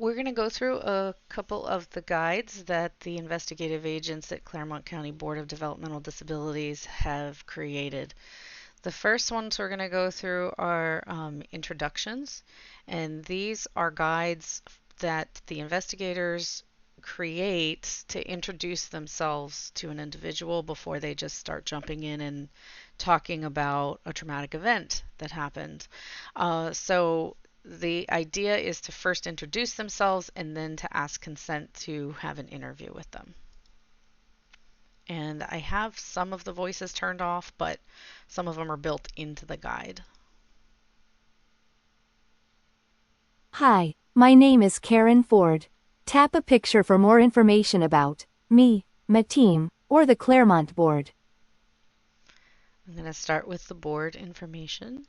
We're going to go through a couple of the guides that the investigative agents at Clermont County Board of Developmental Disabilities have created. The first ones we're going to go through are introductions, and these are guides that the investigators create to introduce themselves to an individual before they just start jumping in and talking about a traumatic event that happened. So the idea is to first introduce themselves and then to ask consent to have an interview with them. And I have some of the voices turned off, but some of them are built into the guide. Hi, my name is Karen Ford. Tap a picture for more information about me, my team, or the Clermont Board. I'm going to start with the board information.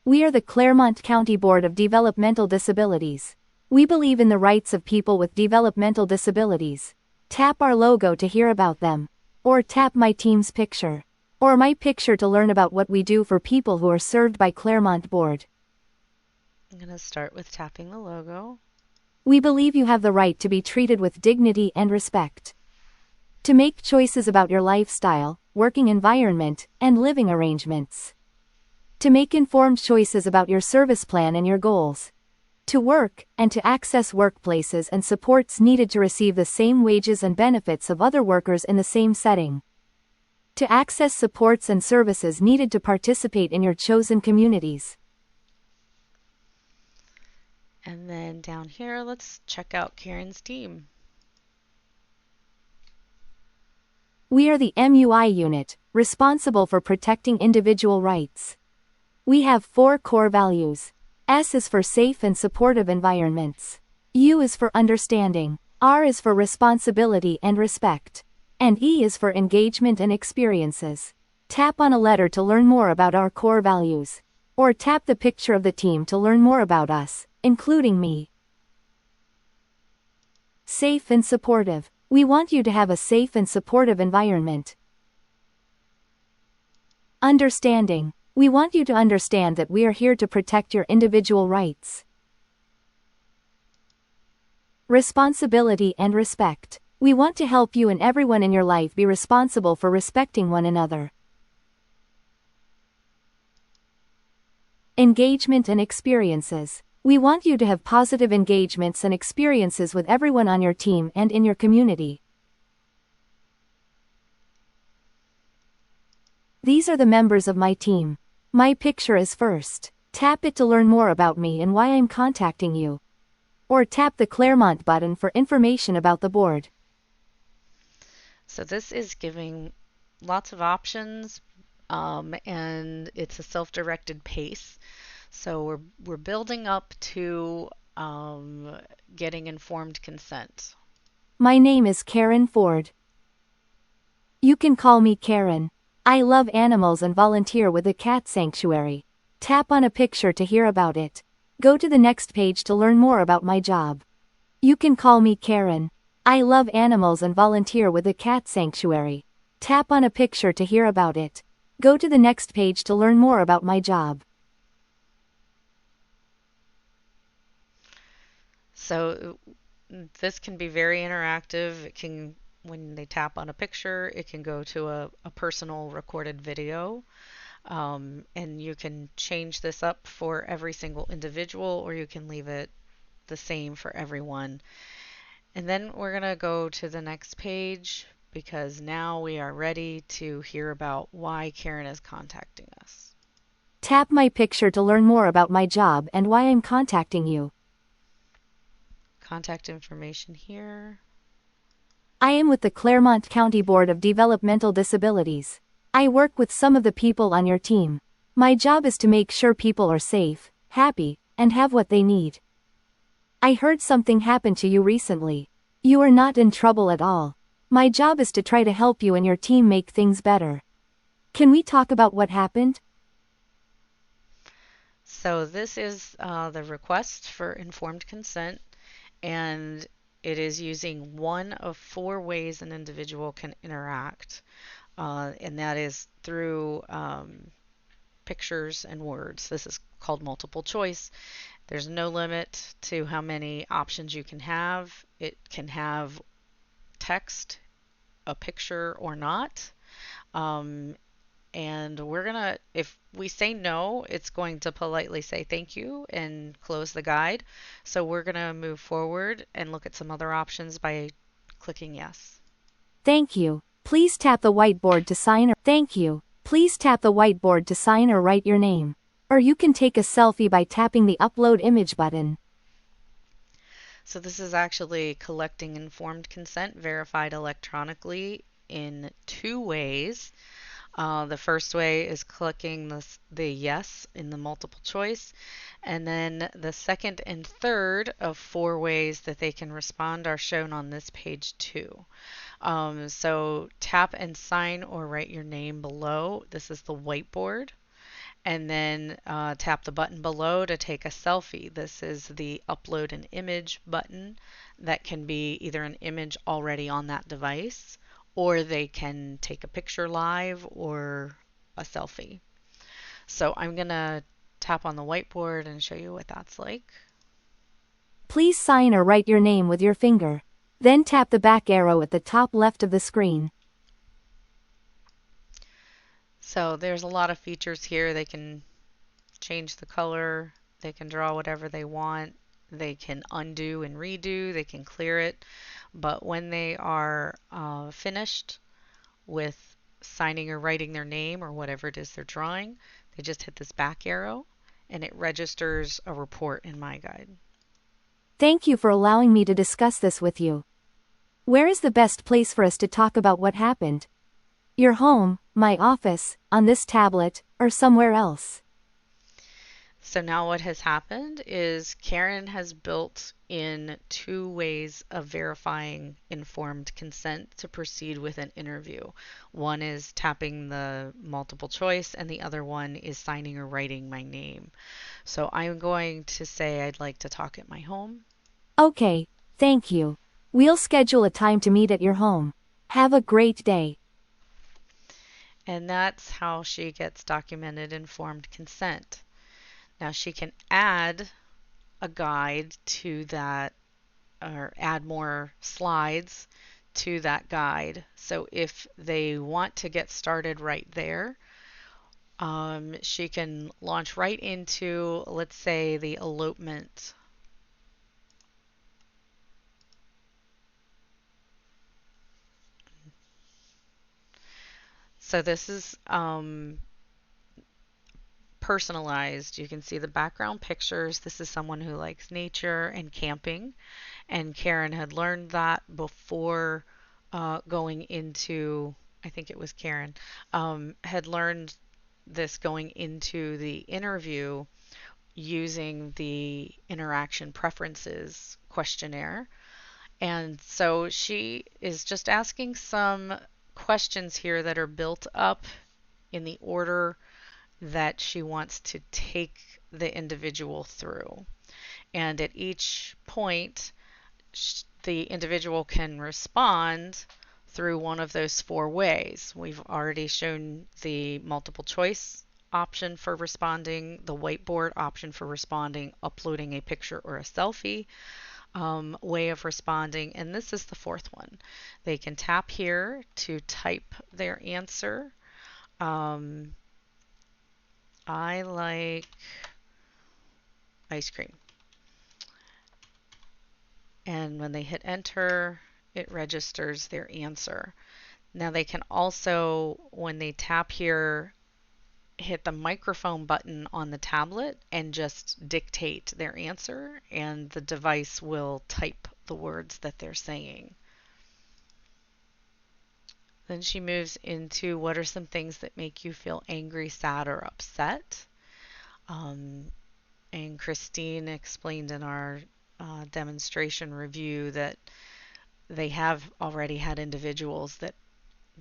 We are the Clermont County Board of Developmental Disabilities. We believe in the rights of people with developmental disabilities. Tap our logo to hear about them. Or tap my team's picture. Or my picture to learn about what we do for people who are served by Clermont Board. I'm going to start with tapping the logo. We believe you have the right to be treated with dignity and respect. To make choices about your lifestyle, working environment, and living arrangements. To make informed choices about your service plan and your goals. To work, and to access workplaces and supports needed to receive the same wages and benefits of other workers in the same setting. To access supports and services needed to participate in your chosen communities. And then down here, let's check out Karen's team. We are the MUI unit, responsible for protecting individual rights. We have 4 core values. S is for safe and supportive environments. U is for understanding. R is for responsibility and respect. And E is for engagement and experiences. Tap on a letter to learn more about our core values. Or tap the picture of the team to learn more about us, including me. Safe and supportive. We want you to have a safe and supportive environment. Understanding. We want you to understand that we are here to protect your individual rights. Responsibility and respect. We want to help you and everyone in your life be responsible for respecting one another. Engagement and experiences. We want you to have positive engagements and experiences with everyone on your team and in your community. These are the members of my team. My picture is first. Tap it to learn more about me and why I'm contacting you. Or tap the Clermont button for information about the board. So this is giving lots of options, and it's a self-directed pace. So we're building up to getting informed consent. My name is Karen Ford. You can call me Karen. I love animals and volunteer with a cat sanctuary. Tap on a picture to hear about it. Go to the next page to learn more about my job. You can call me Karen. I love animals and volunteer with a cat sanctuary. Tap on a picture to hear about it. Go to the next page to learn more about my job. So this can be very interactive. It can, when they tap on a picture, it can go to a personal recorded video. And you can change this up for every single individual, or you can leave it the same for everyone. And then we're going to go to the next page because now we are ready to hear about why Karen is contacting us. Tap my picture to learn more about my job and why I'm contacting you. Contact information here. I am with the Clermont County Board of Developmental Disabilities. I work with some of the people on your team. My job is to make sure people are safe, happy, and have what they need. I heard something happened to you recently. You are not in trouble at all. My job is to try to help you and your team make things better. Can we talk about what happened? So this is the request for informed consent, and it is using one of 4 ways an individual can interact, and that is through pictures and words. This is called multiple choice, There's no limit to how many options you can have. It can have text, a picture, or not. Um, and we're gonna, if we say no, it's going to politely say thank you and close the guide. So we're gonna move forward and look at some other options by clicking yes. Thank you. Please tap the whiteboard to sign or thank you. Please tap the whiteboard to sign or write your name. Or you can take a selfie by tapping the upload image button. So this is actually collecting informed consent verified electronically in two ways. The first way is clicking the yes in the multiple choice, and then the second and third of four ways that they can respond are shown on this page too. So tap and sign or write your name below. This is the whiteboard. And then tap the button below to take a selfie. This is the upload an image button that can be either an image already on that device, or they can take a picture live or a selfie. So I'm going to tap on the whiteboard and show you what that's like. Please sign or write your name with your finger. Then tap the back arrow at the top left of the screen. So there's a lot of features here. They can change the color, they can draw whatever they want, they can undo and redo, they can clear it. But when they are finished with signing or writing their name or whatever it is they're drawing, they just hit this back arrow and it registers a report in my guide. Thank you for allowing me to discuss this with you. Where is the best place for us to talk about what happened? Your home, my office, on this tablet, or somewhere else? So now what has happened is Karen has built in two ways of verifying informed consent to proceed with an interview. One is tapping the multiple choice and the other one is signing or writing my name. So I'm going to say I'd like to talk at my home. Okay, thank you. We'll schedule a time to meet at your home. Have a great day. And that's how she gets documented informed consent. Now she can add a guide to that or add more slides to that guide. So if they want to get started right there, she can launch right into, let's say, the elopement. So this is personalized. You can see the background pictures. This is someone who likes nature and camping, and Karen had learned that before going into, I think it was Karen, had learned this going into the interview using the interaction preferences questionnaire. And so she is just asking some questions here that are built up in the order that she wants to take the individual through. And at each point, the individual can respond through one of those four ways. We've already shown the multiple choice option for responding, the whiteboard option for responding, uploading a picture or a selfie way of responding, and this is the fourth one. They can tap here to type their answer. I like ice cream. And when they hit enter, it registers their answer. Now they can also, when they tap here, hit the microphone button on the tablet and just dictate their answer, and the device will type the words that they're saying. Then she moves into what are some things that make you feel angry, sad, or upset. And Christine explained in our demonstration review that they have already had individuals that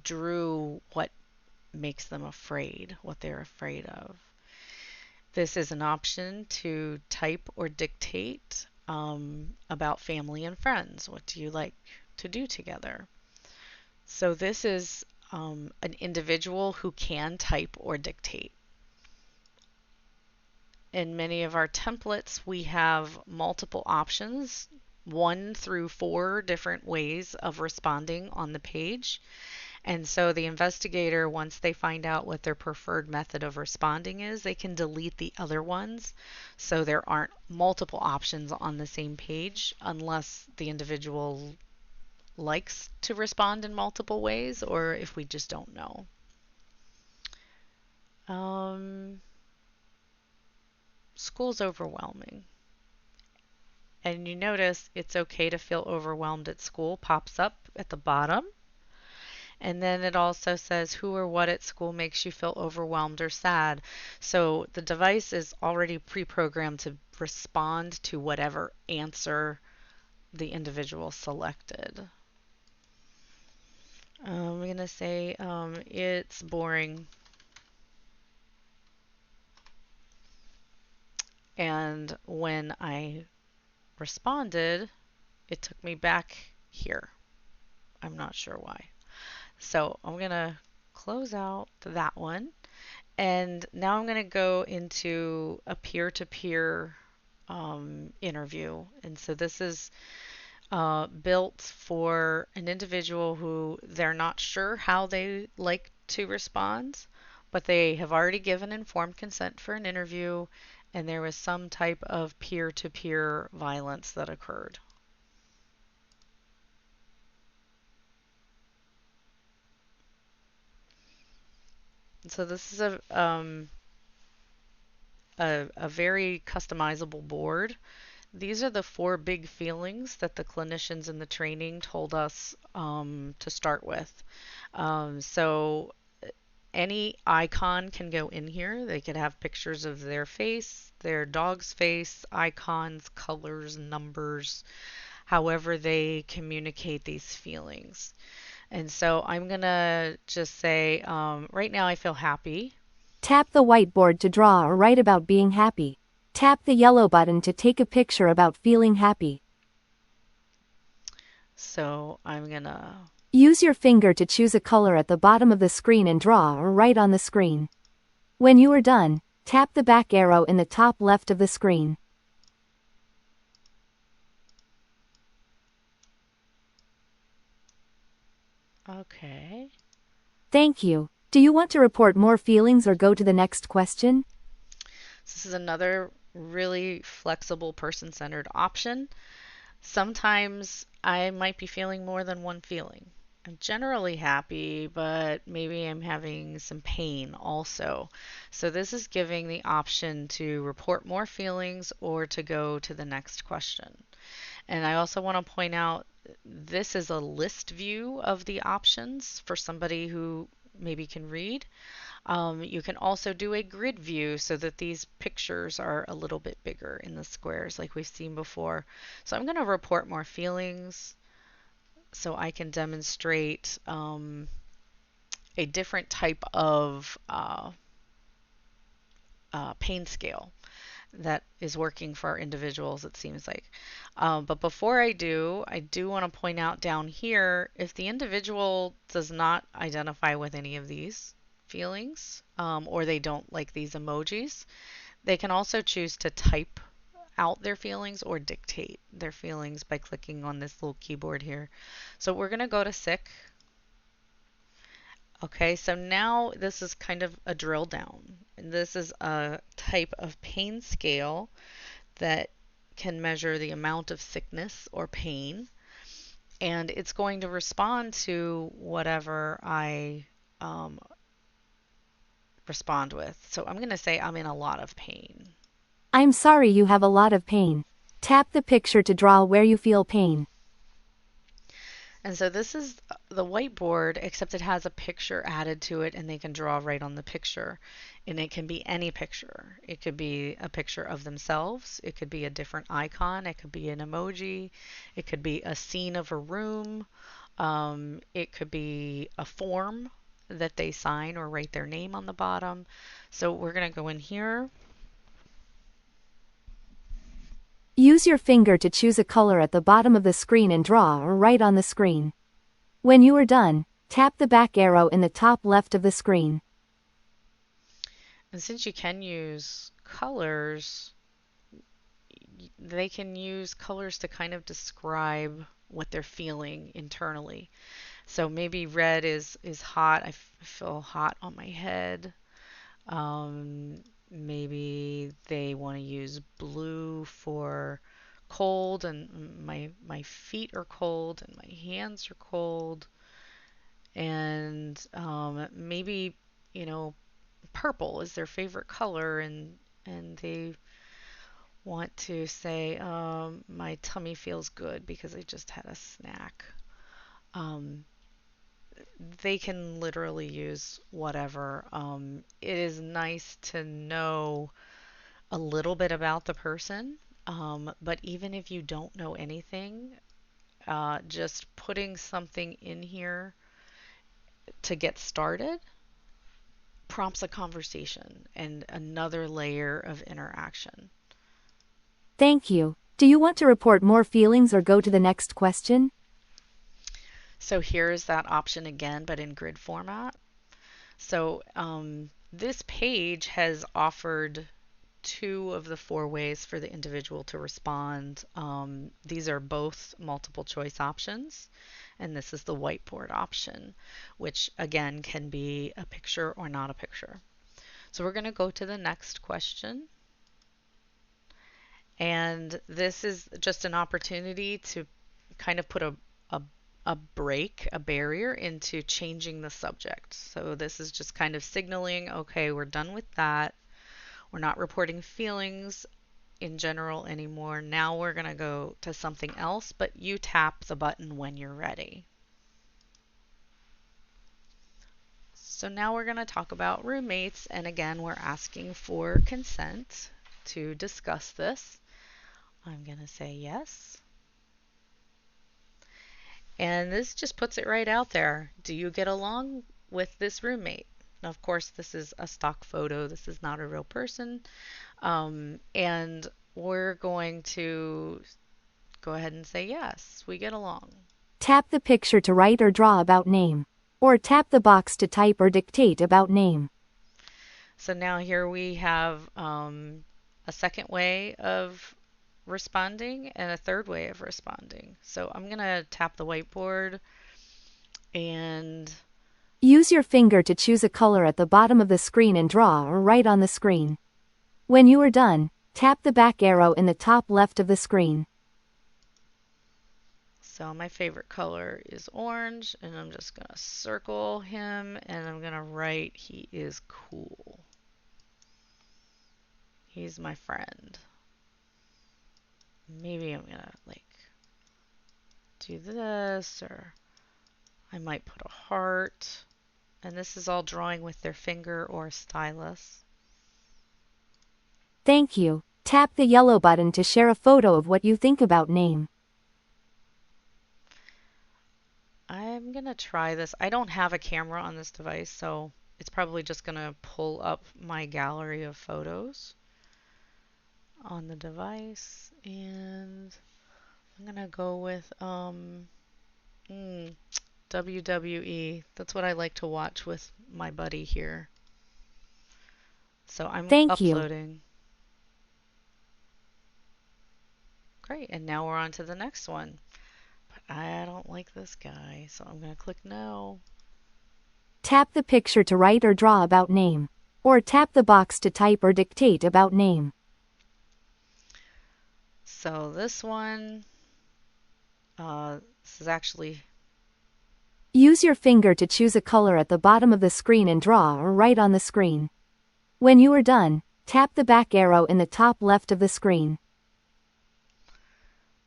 drew what makes them afraid, what they're afraid of. This is an option to type or dictate about family and friends. What do you like to do together? So this is an individual who can type or dictate. In many of our templates, we have multiple options, 1 through 4 different ways of responding on the page. And so the investigator, once they find out what their preferred method of responding is, they can delete the other ones so there aren't multiple options on the same page unless the individual likes to respond in multiple ways or if we just don't know. School's overwhelming. And you notice it's okay to feel overwhelmed at school pops up at the bottom. And then it also says who or what at school makes you feel overwhelmed or sad. So the device is already pre-programmed to respond to whatever answer the individual selected. I'm going to say it's boring. And when I responded, it took me back here. I'm not sure why. So I'm going to close out that one. And now I'm going to go into a peer-to-peer interview. And so this is built for an individual who they're not sure how they like to respond, but they have already given informed consent for an interview, and there was some type of peer-to-peer violence that occurred. And so this is a very customizable board. These are the 4 big feelings that the clinicians in the training told us to start with. So any icon can go in here. They could have pictures of their face, their dog's face, icons, colors, numbers, however they communicate these feelings. And so I'm going to just say, right now I feel happy. Tap the whiteboard to draw or write about being happy. Tap the yellow button to take a picture about feeling happy. So I'm going to use your finger to choose a color at the bottom of the screen and draw or write on the screen. When you are done, tap the back arrow in the top left of the screen. Okay. Thank you. Do you want to report more feelings or go to the next question? This is another really flexible person-centered option. Sometimes I might be feeling more than one feeling. I'm generally happy, but maybe I'm having some pain also. So this is giving the option to report more feelings or to go to the next question. And I also want to point out this is a list view of the options for somebody who maybe can read. You can also do a grid view so that these pictures are a little bit bigger in the squares like we've seen before. So I'm going to report more feelings so I can demonstrate a different type of pain scale that is working for our individuals, it seems like. But before I do want to point out down here, if the individual does not identify with any of these feelings or they don't like these emojis, they can also choose to type out their feelings or dictate their feelings by clicking on this little keyboard here. So we're going to go to sick. Okay, so now this is kind of a drill down. And this is a type of pain scale that can measure the amount of sickness or pain. And it's going to respond to whatever I respond with. So I'm going to say I'm in a lot of pain. I'm sorry you have a lot of pain. Tap the picture to draw where you feel pain. And so this is the whiteboard, except it has a picture added to it and they can draw right on the picture. And it can be any picture. It could be a picture of themselves. It could be a different icon. It could be an emoji. It could be a scene of a room. It could be a form that they sign or write their name on the bottom. So we're going to go in here. Use your finger to choose a color at the bottom of the screen and draw or write on the screen. When you are done, tap the back arrow in the top left of the screen. And since you can use colors, they can use colors to kind of describe what they're feeling internally. So maybe red is hot. I feel hot on my head. Um, Maybe they want to use blue for cold, and my feet are cold and my hands are cold. And maybe, you know, purple is their favorite color, and they want to say, my tummy feels good because I just had a snack. Um, they can literally use whatever. It is nice to know a little bit about the person, but even if you don't know anything, just putting something in here to get started prompts a conversation and another layer of interaction. Thank you. Do you want to report more feelings or go to the next question? So here's that option again, but in grid format. So this page has offered two of the four ways for the individual to respond. These are both multiple choice options, and this is the whiteboard option, which again can be a picture or not a picture. So we're going to go to the next question. And this is just an opportunity to kind of put a, a break, a barrier into changing the subject. So this is just kind of signaling, okay, we're done with that. We're not reporting feelings in general anymore. Now we're going to go to something else, but you tap the button when you're ready. So now we're going to talk about roommates, and again, we're asking for consent to discuss this. I'm going to say yes. And this just puts it right out there. Do you get along with this roommate? Now, of course, this is a stock photo. This is not a real person. And we're going to go ahead and say yes, we get along. Tap the picture to write or draw about name. Or tap the box to type or dictate about name. So now here we have a second way of responding and a third way of responding. So I'm going to tap the whiteboard and use your finger to choose a color at the bottom of the screen and draw or write on the screen. When you are done, tap the back arrow in the top left of the screen. so my favorite color is orange, and I'm just going to circle him, and I'm going to write he is cool. He's my friend. Maybe I'm going to like do this, or I might put a heart. And this is all drawing with their finger or stylus. Thank you. Tap the yellow button to share a photo of what you think about name. I'm going to try this. I don't have a camera on this device, so it's probably just going to pull up my gallery of photos on the device. And I'm going to go with WWE. That's what I like to watch with my buddy here. So I'm Thank you. uploading. Great, and now we're on to the next one. But I don't like this guy, so I'm going to click no. Tap the picture to write or draw about name. Or tap the box to type or dictate about name. So this one, this is actually... use your finger to choose a color at the bottom of the screen and draw or write on the screen. When you are done, tap the back arrow in the top left of the screen.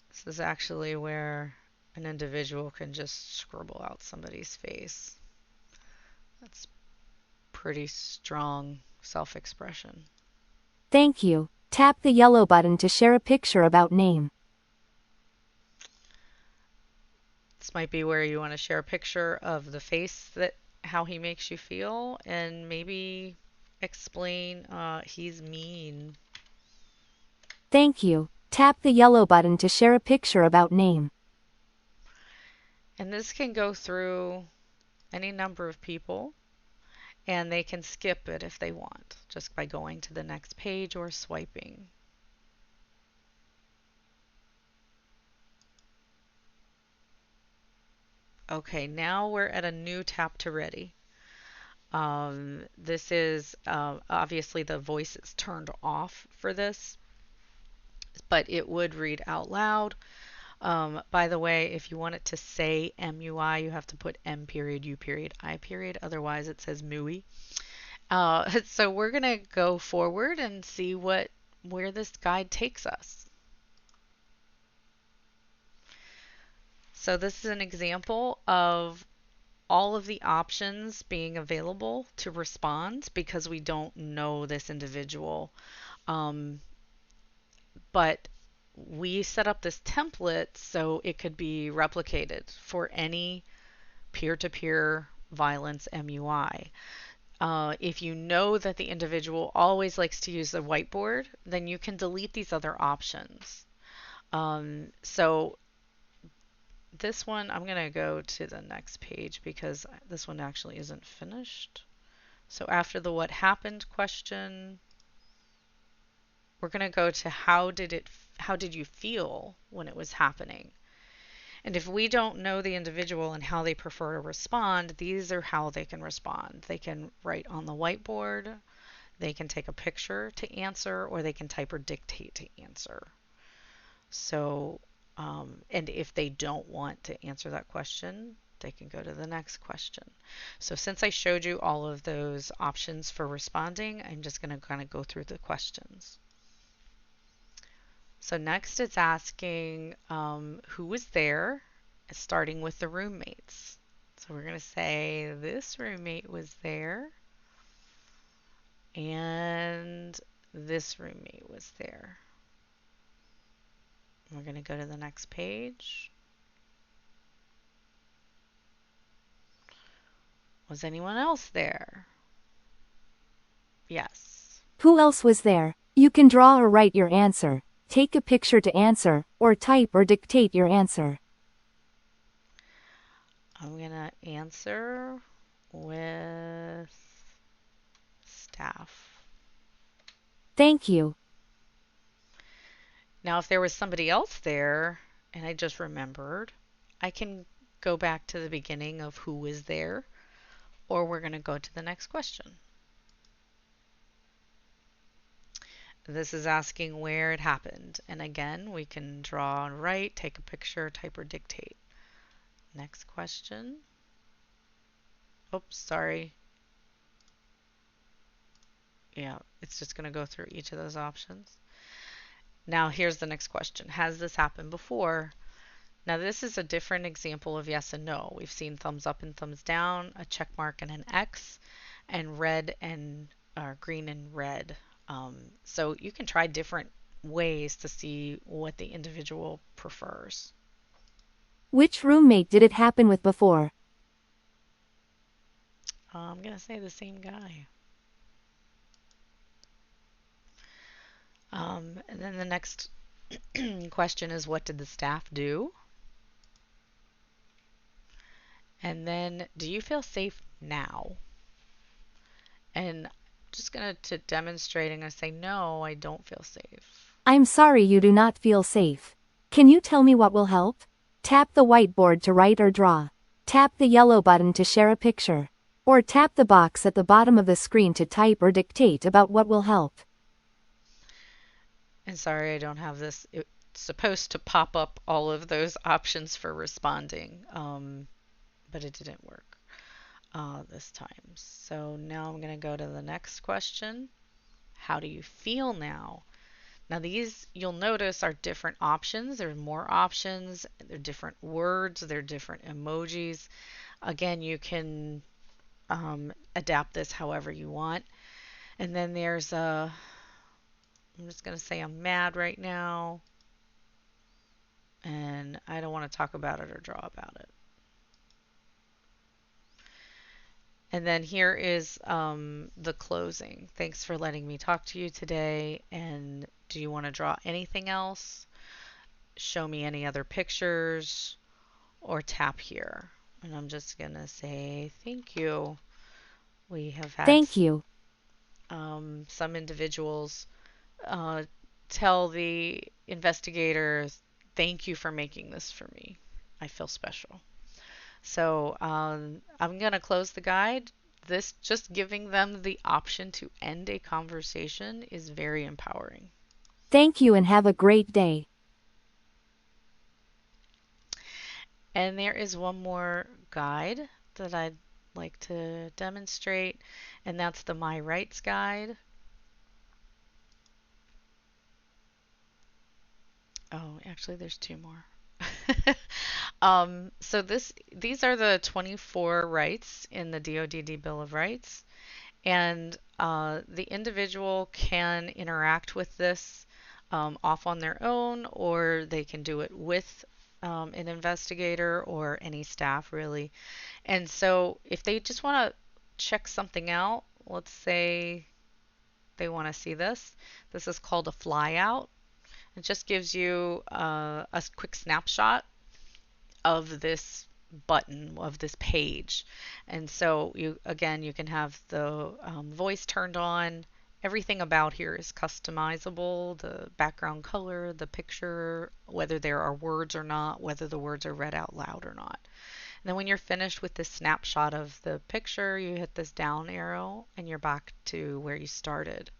This is actually where an individual can just scribble out somebody's face. That's pretty strong self-expression. Thank you. Tap the yellow button to share a picture about name. This might be where you want to share a picture of the face, that how he makes you feel, and maybe explain he's mean. Thank you. Tap the yellow button to share a picture about name. And this can go through any number of people. and they can skip it if they want, just by going to the next page or swiping. Okay, now we're at a new tap to ready. This is obviously the voice is turned off for this, but it would read out loud. By the way, if you want it to say MUI, you have to put M period, U period, I period. Otherwise, it says MUI. So we're going to go forward and see where this guide takes us. So this is an example of all of the options being available to respond because we don't know this individual. But we set up this template so it could be replicated for any peer-to-peer violence MUI. If you know that the individual always likes to use the whiteboard, then you can delete these other options. So this one, I'm going to go to the next page because this one actually isn't finished. So after the what happened question, we're going to go to how did you feel when it was happening? And if we don't know the individual and how they prefer to respond, these are how they can respond. They can write on the whiteboard, they can take a picture to answer, or they can type or dictate to answer. So, and if they don't want to answer that question, they can go to the next question. So since I showed you all of those options for responding, I'm just going to kind of go through the questions. So next it's asking who was there, starting with the roommates. So we're going to say this roommate was there and this roommate was there. We're going to go to the next page. Was anyone else there? Yes. Who else was there? You can draw or write your answer, take a picture to answer, or type or dictate your answer. I'm going to answer with staff. Thank you. Now, if there was somebody else there and I just remembered, I can go back to the beginning of who was there, or we're going to go to the next question. This is asking where it happened. And again, we can draw and write, take a picture, type or dictate. Next question. Oops, sorry. Yeah, it's just going to go through each of those options. Now here's the next question. Has this happened before? Now this is a different example of yes and no. We've seen thumbs up and thumbs down, a check mark and an X, and red and green and red. So you can try different ways to see what the individual prefers. Which roommate did it happen with before? I'm going to say the same guy. And then the next question is what did the staff do? And then do you feel safe now? And just going to demonstrate, I'm going to say no, I don't feel safe. I'm sorry you do not feel safe. Can you tell me what will help? Tap the whiteboard to write or draw. Tap the yellow button to share a picture. Or tap the box at the bottom of the screen to type or dictate about what will help. And sorry, I don't have this. It's supposed to pop up all of those options for responding, but it didn't work this time. So now I'm going to go to the next question. How do you feel now? Now these, you'll notice, are different options. There's more options. They're different words. They're different emojis. Again, you can adapt this however you want. And then there's a, I'm just going to say I'm mad right now. And I don't want to talk about it or draw about it. And then here is the closing. Thanks for letting me talk to you today. And do you want to draw anything else? Show me any other pictures or tap here. And I'm just going to say thank you. We have had Thank you. some individuals uh, tell the investigators, "Thank you for making this for me. I feel special." So I'm going to close the guide. This just giving them the option to end a conversation is very empowering. Thank you and have a great day. And there is one more guide that I'd like to demonstrate, and that's the My Rights Guide. Oh, actually, there's two more. So these are the 24 rights in the DoDD Bill of Rights, and the individual can interact with this off on their own, or they can do it with an investigator or any staff, really. And so if they just want to check something out, let's say they want to see this. This is called a flyout. It just gives you a quick snapshot of this button, of this page. And so you again, you can have the voice turned on. Everything about here is customizable, the background color, the picture, whether there are words or not, whether the words are read out loud or not. And then when you're finished with this snapshot of the picture, you hit this down arrow and you're back to where you started.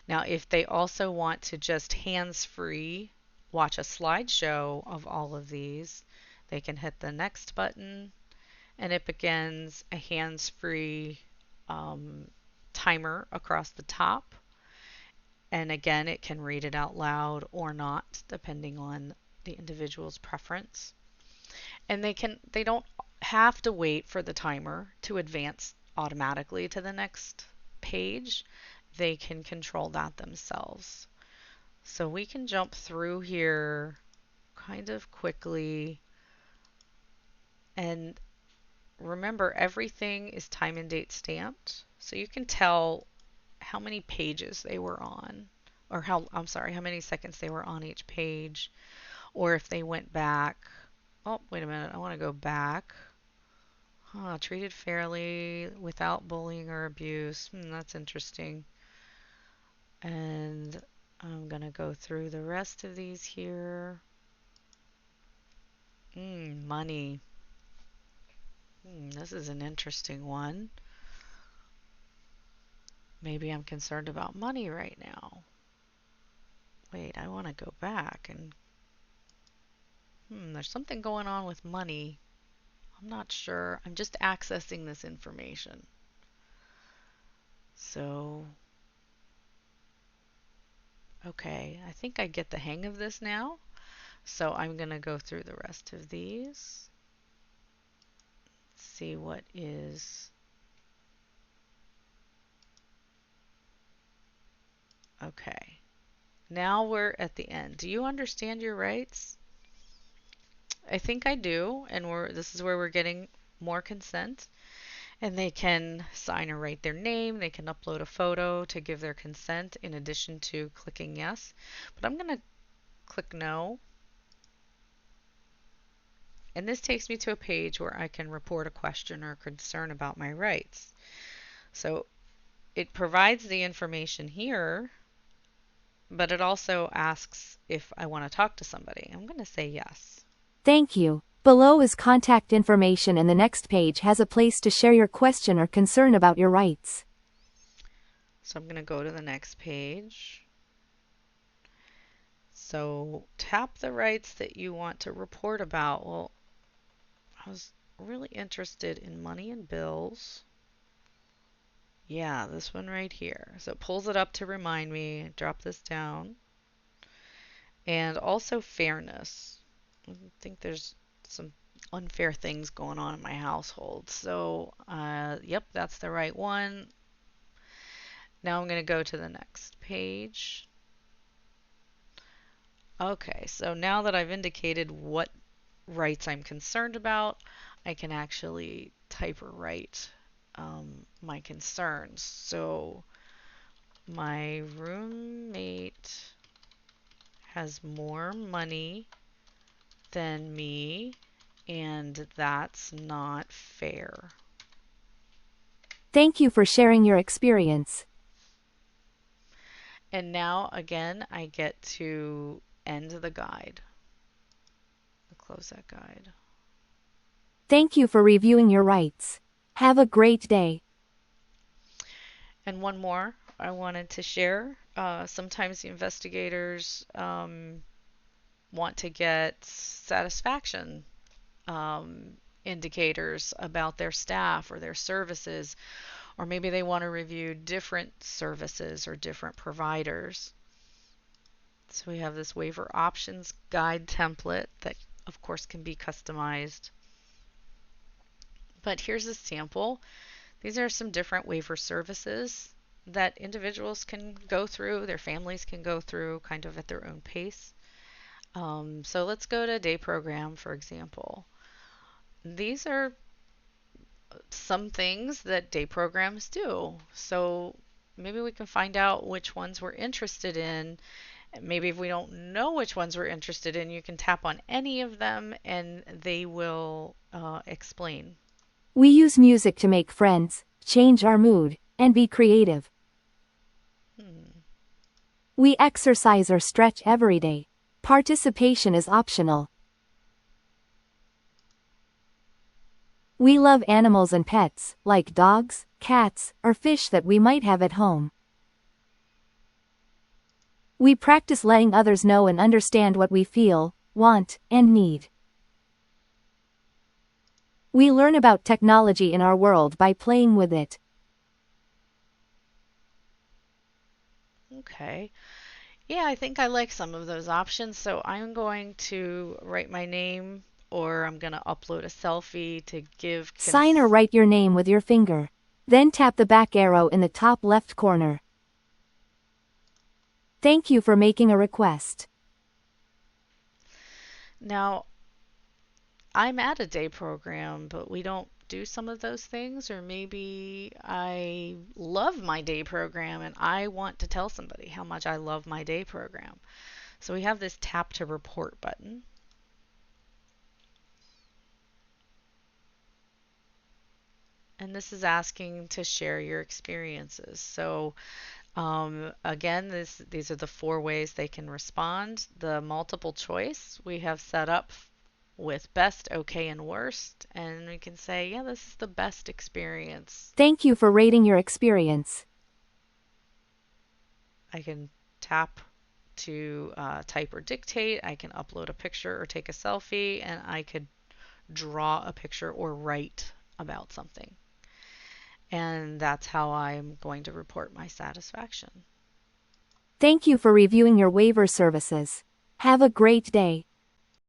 Now, if they also want to just hands-free watch a slideshow of all of these, they can hit the next button and it begins a hands-free timer across the top. And again, it can read it out loud or not, depending on the individual's preference. And they don't have to wait for the timer to advance automatically to the next page. They can control that themselves. So we can jump through here kind of quickly, and remember everything is time and date stamped, so you can tell how many pages they were on, or I'm sorry, how many seconds they were on each page, or if they went back. Oh, wait a minute, I want to go back. Treated fairly without bullying or abuse. That's interesting. And I'm going to go through the rest of these here. Money. This is an interesting one. Maybe I'm concerned about money right now. Wait, I want to go back and there's something going on with money. I'm not sure. I'm just accessing this information. So, okay, I think I get the hang of this now. So I'm going to go through the rest of these. See what is okay. Now we're at the end. Do you understand your rights? I think I do, and this is where we're getting more consent. And they can sign or write their name. They can upload a photo to give their consent in addition to clicking yes. But I'm going to click no. And this takes me to a page where I can report a question or concern about my rights. So it provides the information here, but it also asks if I want to talk to somebody. I'm going to say yes. Thank you. Below is contact information and the next page has a place to share your question or concern about your rights. So I'm going to go to the next page. So tap the rights that you want to report about. Well, I was really interested in money and bills. Yeah, this one right here. So it pulls it up to remind me. Drop this down. And also fairness. I think there's some unfair things going on in my household. So, yep, that's the right one. Now I'm going to go to the next page. Okay, so now that I've indicated what rights I'm concerned about, I can actually type or write my concerns. So my roommate has more money than me, and that's not fair. Thank you for sharing your experience. And now again, I get to end the guide. Close that guide. Thank you for reviewing your rights. Have a great day. And one more I wanted to share. Sometimes the investigators want to get satisfaction indicators about their staff or their services, or maybe they want to review different services or different providers. So we have this waiver options guide template that of course can be customized. But here's a sample. These are some different waiver services that individuals can go through, their families can go through kind of at their own pace. So let's go to day program, for example. These are some things that day programs do. So maybe we can find out which ones we're interested in. Maybe if we don't know which ones we're interested in, you can tap on any of them and they will explain. We use music to make friends, change our mood, and be creative. We exercise or stretch every day. Participation is optional. We love animals and pets, like dogs, cats, or fish that we might have at home. We practice letting others know and understand what we feel, want, and need. We learn about technology in our world by playing with it. Okay. Yeah, I think I like some of those options. So I'm going to write my name or I'm going to upload a selfie to give Sign or write your name with your finger. Then tap the back arrow in the top left corner. Thank you for making a request. Now, I'm at a day program, but we don't do some of those things, or maybe I love my day program and I want to tell somebody how much I love my day program. So we have this tap to report button. And this is asking to share your experiences. So again, these are the 4 ways they can respond. The multiple choice we have set up with best, okay, and worst. And we can say, yeah, this is the best experience. Thank you for rating your experience. I can tap to type or dictate. I can upload a picture or take a selfie, and I could draw a picture or write about something. And that's how I'm going to report my satisfaction. Thank you for reviewing your waiver services. Have a great day.